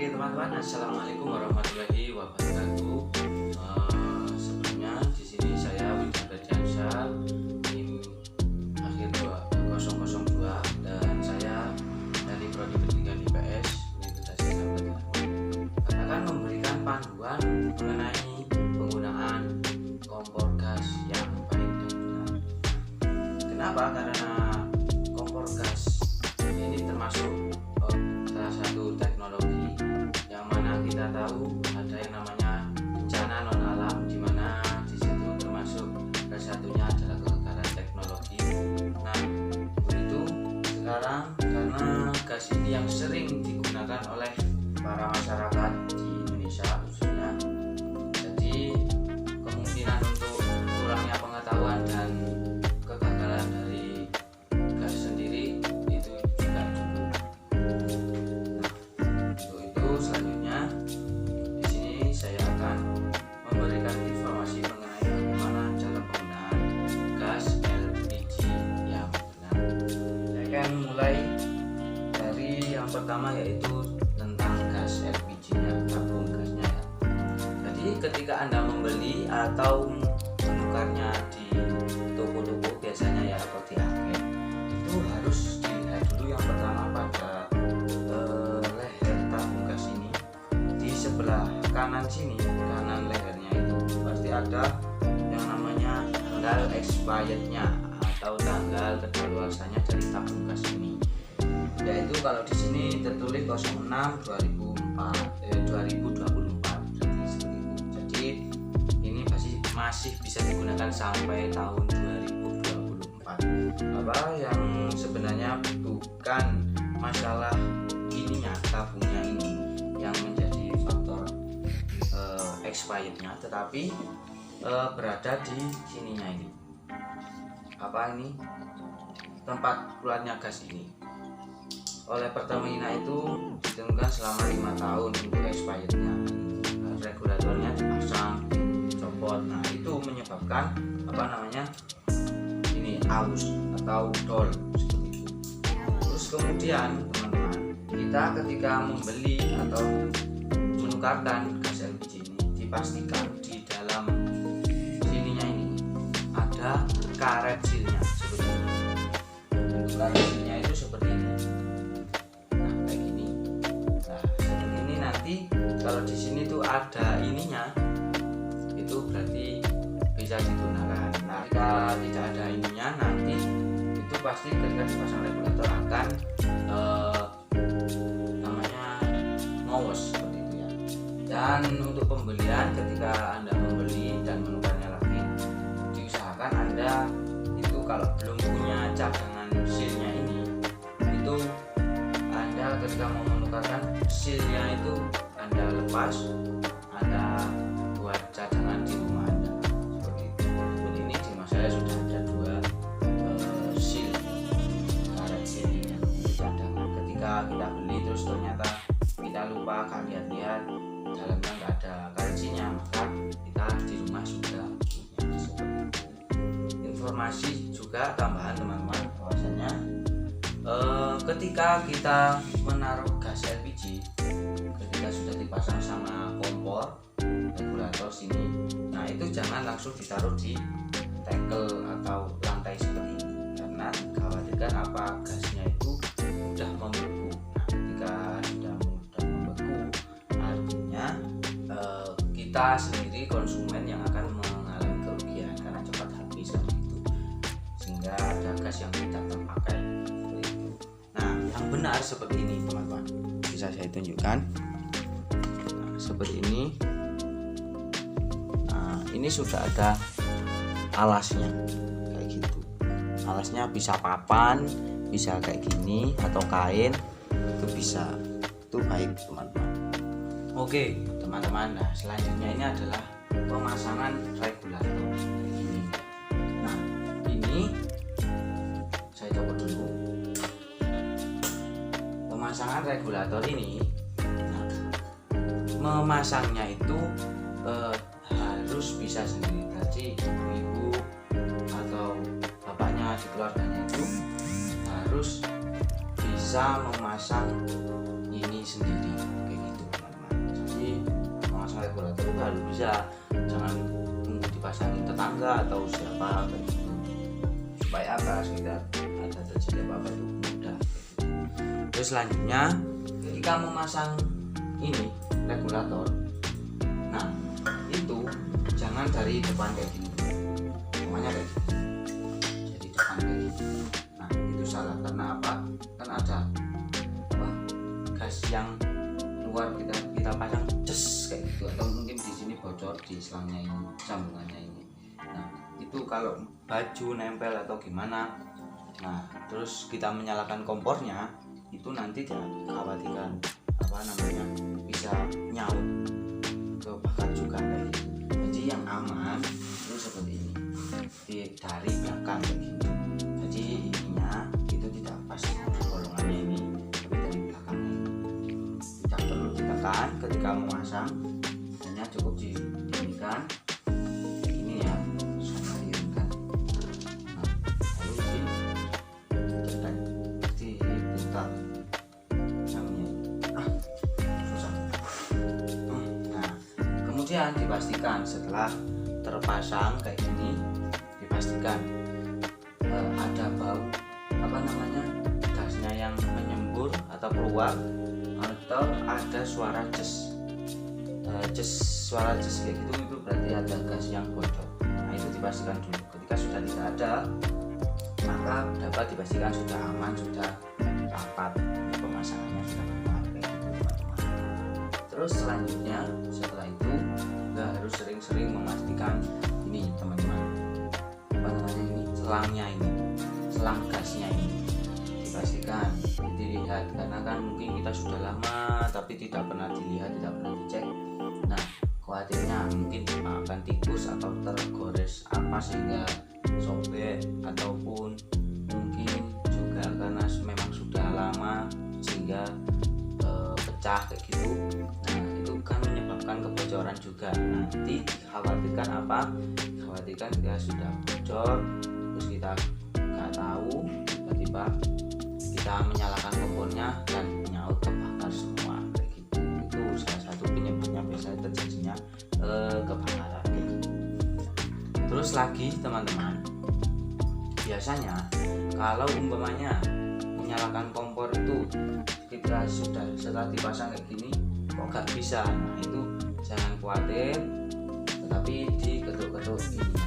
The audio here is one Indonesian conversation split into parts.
Oke teman-teman, assalamualaikum warahmatullahi wabarakatuh. Sebelumnya di sini saya Widya Berdiansyah, tim akhir 2002 dan saya dari Prodi Pendidikan IPS Universitas Islam akan memberikan panduan mengenai penggunaan kompor gas yang baik dan benar. Kenapa? Karena kompor gas ini termasuk salah satu teknologi yang mana kita tahu ada yang namanya bencana non alam, di mana di situ termasuk salah satunya adalah kegagalan teknologi. Nah, untuk itu sekarang karena gas ini yang sering digunakan oleh para masyarakat di Indonesia khususnya, jadi kemungkinan untuk kurangnya pengetahuan dan kegagalan dari gas sendiri itu juga cukup. Selanjutnya di sini saya akan memberikan informasi mengenai bagaimana cara penggunaan gas LPG yang benar. Saya akan mulai dari yang pertama, yaitu tentang gas LPG-nya, tabung gasnya ya. Jadi ketika Anda membeli atau menukarnya di toko-toko biasanya ya, atau di agen, itu harus dilihat dulu yang pertama pada sebelah kanan sini, kanan lehernya itu pasti ada yang namanya tanggal expirednya atau tanggal kedaluarsanya dari tabung gas ini, yaitu kalau di sini tertulis 06/2024 jadi seperti itu. Jadi ini masih bisa digunakan sampai tahun 2024. Apa yang sebenarnya bukan masalah ininya, tabungnya ini yang menjadi faktor expirednya, tetapi berada di sininya ini, apa ini, tempat keluarnya gas ini oleh Pertamina itu ditentukan selama 5 tahun untuk expirednya. Regulatornya dipasang, copot. Nah itu menyebabkan apa namanya ini, aus atau dol seperti itu. Terus kemudian teman-teman, kita ketika membeli atau menukarkan gas LPG ini, dipastikan di dalam sininya ini ada karet silnya seperti ini. Bentuk karet silnya itu seperti ini. Nah kayak gini. Nah seperti ini. Nanti kalau di sini tuh ada ininya, itu berarti bisa digunakan. Nah jika tidak ada ininya, nanti itu pasti ketika dipasang regulator akan ngowos seperti itu ya. Dan untuk pembelian, ketika Anda membeli dan menukarnya lagi, diusahakan Anda itu kalau belum punya cadangan silnya ini, itu Anda ketika mau menukarkan silnya itu Anda lepas, Anda buat cadangan di rumah Anda seperti itu. Seperti ini di rumah saya sudah ada 2 sil, karet sil ini cadangan. Ketika kita beli terus ternyata kita lupa, gak lihat-lihat dalamnya nggak ada karetsinya, maka kita di rumah sudah punya seperti itu. Informasi juga tambahan teman-teman, bahwasanya ketika kita menaruh gas LPG, ketika sudah dipasang sama kompor regulator sini, nah itu jangan langsung ditaruh di tegel atau lantai seperti ini, karena dikhawatirkan apa gasnya itu sudah membeku. Nah ketika sudah kita sendiri konsumen yang akan mengalami kerugian karena cepat habis seperti itu, sehingga ada gas yang tidak terpakai seperti itu. Nah yang benar seperti ini teman-teman, bisa saya tunjukkan. Nah, seperti ini. Nah ini sudah ada alasnya kayak gitu. Alasnya bisa papan, bisa kayak gini atau kain, itu bisa, itu baik teman-teman. Oke teman-teman, nah selanjutnya ini adalah pemasangan regulator kayak gini. Nah ini saya coba dulu pemasangan regulator ini. Nah, memasangnya itu harus bisa sendiri. Jadi ibu atau bapaknya di keluarganya itu harus bisa memasang ini sendiri kayak gitu. aja, jangan tunggu dipasangin tetangga atau siapa kayak gitu. Supaya apa, kita ada terjadi apa-apa itu mudah kayak gitu. Terus selanjutnya ketika memasang ini regulator, nah itu jangan dari depan kayak gini, semuanya kayak gini, jadi depan kayak gini. Nah itu salah, karena apa, kan ada gas yang keluar, kita pasang ces kayak gitu, atau mungkin di sini bocor di selangnya ini, sambungannya ini. Nah itu kalau baju nempel atau gimana, nah terus kita menyalakan kompornya, itu nanti dikhawatirkan bisa nyaut kebakar juga kayak gitu. Jadi yang aman itu seperti ini, dari belakang kayak gitu. Jadi ininya itu tidak pas bolongannya ini, tapi dari belakangnya ini. Tidak perlu ditekan ketika memasang, hanya cukup didirikan ini ya, sama diiringkan. Nah lalu diputar jamnya. Susah. Nah kemudian dipastikan setelah terpasang kayak gini, dipastikan ada bau gasnya yang menyembur atau keluar, atau ada suara ces kayak gitu, itu berarti ada gas yang bocor. Nah itu dipastikan dulu. Ketika sudah tidak ada, maka dapat dipastikan sudah aman, sudah rapat, pemasangannya sudah rapat kayak gitu teman-teman. Terus selanjutnya setelah itu nggak harus sering-sering memastikan ini teman-teman, ini selangnya ini, selang gasnya ini dipastikan, dilihat, karena kan mungkin kita sudah lama tapi tidak pernah dilihat, tidak pernah dicek. Nah khawatirnya mungkin akan tikus atau tergores apa sehingga sobek, ataupun mungkin juga karena memang sudah lama sehingga pecah kayak gitu. Nah itu kan menyebabkan kebocoran juga. Nanti dikhawatirkan apa? Dikhawatirkan dia sudah bocor, terus kita nggak tahu, tiba-tiba kita menyalakan kompornya dan nyaut kebakar semua kayak gitu. Itu salah satu penyebabnya biasanya terjadinya kebakaran kayak gitu. Terus lagi teman-teman, biasanya kalau umpamanya menyalakan kompor itu kita sudah setelah dipasang kayak gini kok gak bisa, nah itu jangan khawatir, tetapi diketuk-ketuk ininya,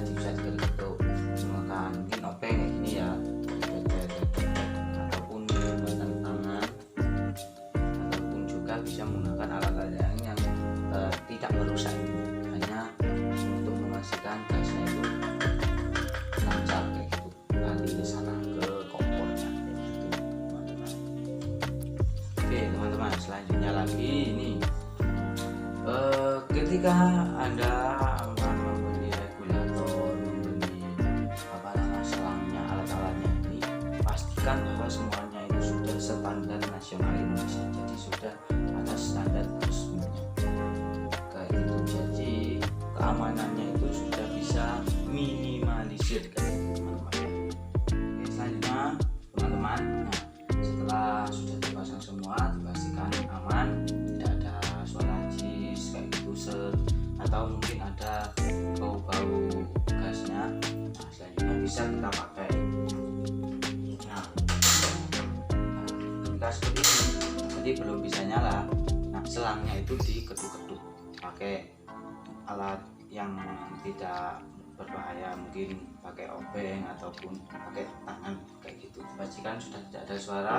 bisa diketuk menggunakan mungkin obeng kayak gini ya, ataupun menggunakan tangan, ataupun juga bisa menggunakan alat-alat yang tidak merusak ini, hanya untuk memastikan gasnya itu lancar kayak gitu, nanti ke sana ke kompornya kayak gitu teman-teman. Oke teman-teman, selanjutnya lagi ini ketika Anda membeli regulator, membeli selangnya, alat-alatnya ini, pastikan bahwa semuanya itu sudah standar nasional Indonesia, jadi sudah atas standar resminya kayak gitu. Jadi keamanannya itu sudah bisa minimalisir kayak gitu teman-teman. Oke, selanjutnya teman-teman, nah setelah sudah dipasang semua, dipastikan aman, tidak ada suara jis kayak gitu atau mungkin ada bau-bau gasnya. Nah selanjutnya bisa kita pakai. Nah ketika seperti ini, jadi belum bisa nyala, nah selangnya itu diketuk-ketuk pakai alat yang tidak berbahaya, mungkin pakai obeng ataupun pakai tangan kayak gitu. Pastikan sudah tidak ada suara,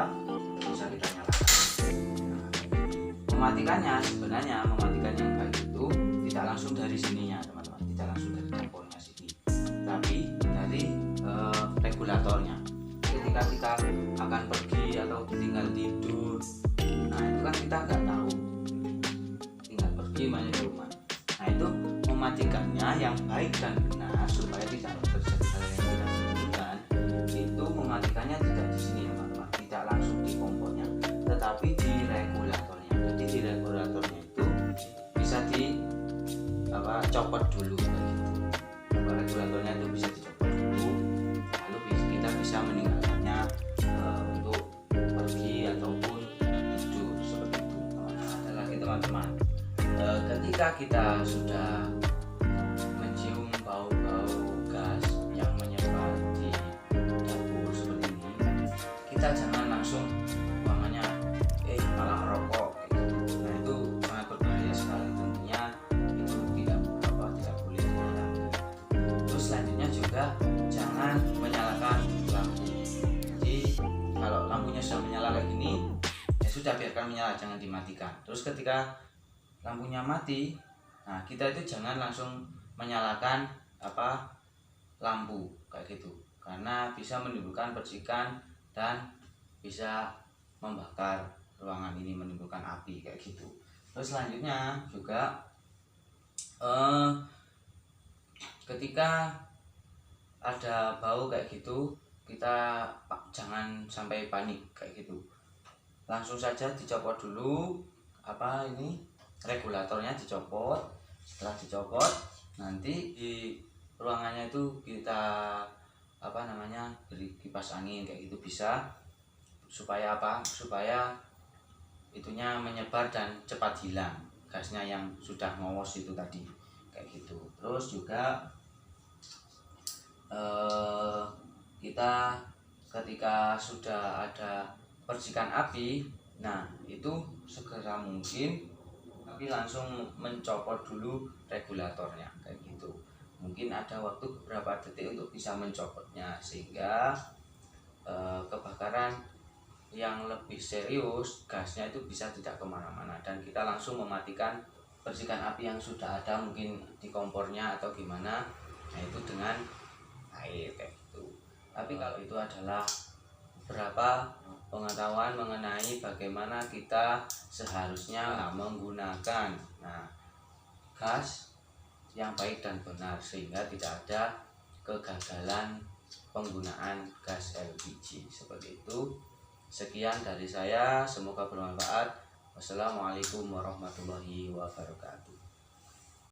bisa kita nyalakan. Nah, mematikannya sebenarnya, mematikan yang baik itu tidak langsung dari sininya teman-teman, tidak langsung dari kompornya sini, tapi dari regulatornya. Ketika kita akan pergi atau tinggal tidur, nah itu kan kita nggak tahu, tinggal pergi main di rumah. Nah itu mematikannya yang baik dan benar supaya tidak terjadi hal yang tidak diinginkan, itu mematikannya tidak di sini teman-teman, tidak langsung di kompornya, tetapi di regulatornya. Jadi di regulatornya itu bisa copot dulu gitu. Regulatornya itu bisa dicopot dulu, lalu kita bisa meninggalkannya untuk pergi ataupun tidur seperti itu. Ada lagi teman-teman, ketika kita sudah mencium bau-bau gas yang menyebar di dapur seperti ini, kita jangan langsung umpamanya malah merokok gitu. Nah itu sangat berbahaya sekali, tentunya itu tidak boleh dilarang. Terus selanjutnya juga jangan menyalakan lampu. Jadi kalau lampunya sudah menyala kayak gini, ya sudah, biarkan menyala, jangan dimatikan. Terus ketika lampunya mati, nah kita itu jangan langsung menyalakan lampu kayak gitu, karena bisa menimbulkan percikan dan bisa membakar ruangan ini, menimbulkan api kayak gitu. Terus selanjutnya juga ketika ada bau kayak gitu, kita jangan sampai panik kayak gitu, langsung saja dicopot dulu regulatornya, dicopot. Setelah dicopot, nanti di ruangannya itu kita beri kipas angin kayak gitu, bisa supaya itunya menyebar dan cepat hilang gasnya yang sudah ngowos itu tadi kayak gitu. Terus juga kita ketika sudah ada percikan api, nah itu segera mungkin tapi langsung mencopot dulu regulatornya kayak gitu. Mungkin ada waktu beberapa detik untuk bisa mencopotnya, sehingga kebakaran yang lebih serius gasnya itu bisa tidak kemana-mana dan kita langsung mematikan percikan api yang sudah ada, mungkin di kompornya atau gimana, nah itu dengan air kayak gitu. Tapi kalau itu adalah beberapa pengetahuan mengenai bagaimana kita seharusnya menggunakan gas yang baik dan benar, sehingga tidak ada kegagalan penggunaan gas LPG seperti itu. Sekian dari saya, semoga bermanfaat. Wassalamualaikum warahmatullahi wabarakatuh.